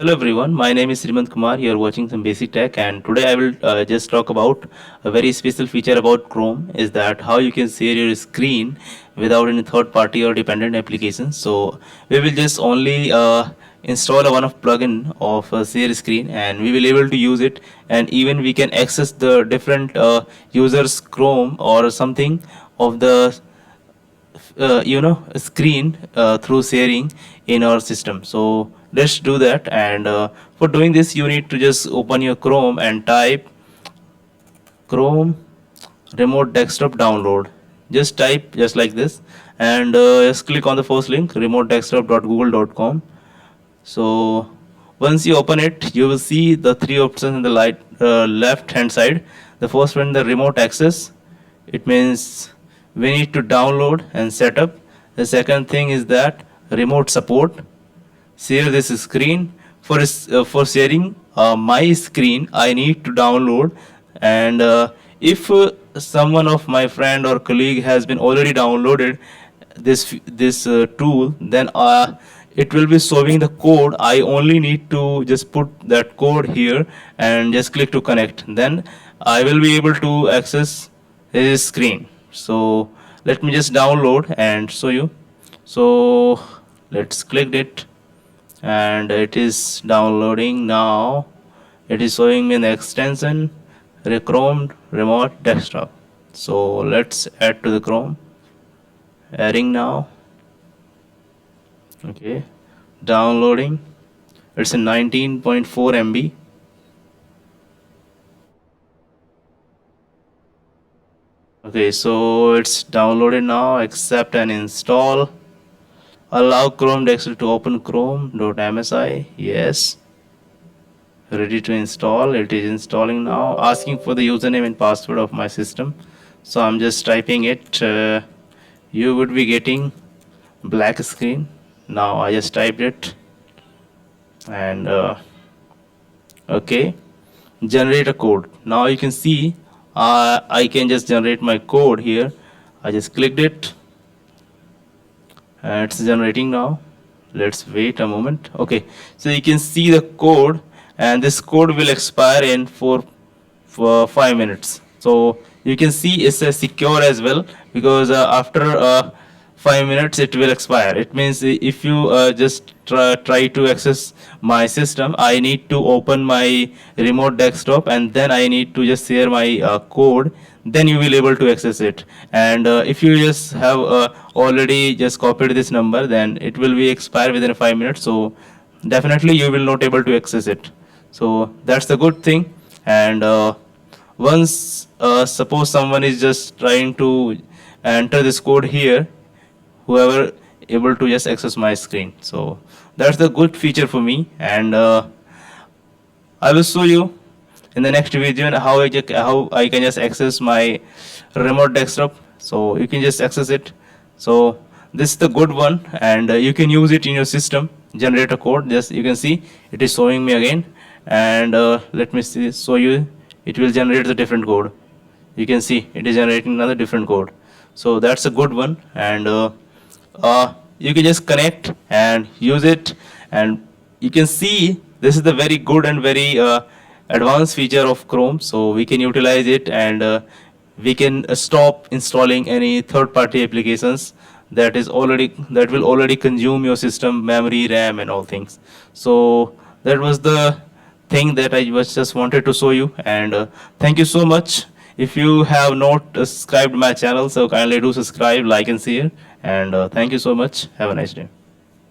Hello everyone, my name is Srimant Kumar. You are watching some basic tech, and today I will just talk about a very special feature about Chrome is that how you can share your screen without any third party or dependent applications. So we will just only install a one of plugin of share screen, and we will able to use it, and even we can access the different users Chrome or something of the screen through sharing in our system. So let's do that, and for doing this you need to just open your Chrome and type Chrome remote desktop download. Just type just like this, and just click on the first link, remotedesktop.google.com. So once you open it, you will see the three options in the left hand side. The first one, the remote access. It means we need to download and set up. The second thing is that remote support. Share this screen. For sharing my screen, I need to download, and if someone of my friend or colleague has been already downloaded this tool, then it will be showing the code. I only need to just put that code here and just click to connect. Then I will be able to access his screen. So let me just download and show you. So let's click it, and it is downloading now. It is showing me the extension Chrome remote desktop. So let's add to the Chrome. Adding now. Okay, downloading. It's a 19.4 MB. Okay, so it's downloaded now. Accept and install. Allow Chrome desktop to open chrome.msi. Yes. Ready to install. It is installing now. Asking for the username and password of my system. So I'm just typing it. You would be getting black screen. Now I just typed it, and okay, generate a code. Now you can see I can just generate my code here. I just clicked it, and it's generating now. Let's wait a moment. Okay, so you can see the code, and this code will expire in for 5 minutes. So you can see it's secure as well, because after 5 minutes it will expire. It means if you just try to access my system, I need to open my remote desktop, and then I need to just share my code, then you will able to access it. And if you just have already just copied this number, then it will be expire within 5 minutes. So definitely you will not able to access it. So that's the good thing. And once suppose someone is just trying to enter this code here, whoever able to just access my screen. So that's the good feature for me, and I will show you in the next video how I can just access my remote desktop. So you can just access it. So this is the good one, and you can use it in your system. Generate a code. Just you can see it is showing me again, and let me see show you. It will generate the different code. You can see it is generating another different code. So that's a good one, and you can just connect and use it, and you can see this is the very good and very advanced feature of Chrome. So we can utilize it, and we can stop installing any third party applications that will already consume your system memory, RAM, and all things. So that was the thing that I was just wanted to show you, and thank you so much. If you have not subscribed my channel, so kindly do subscribe, like, and share, and thank you so much. Have a nice day.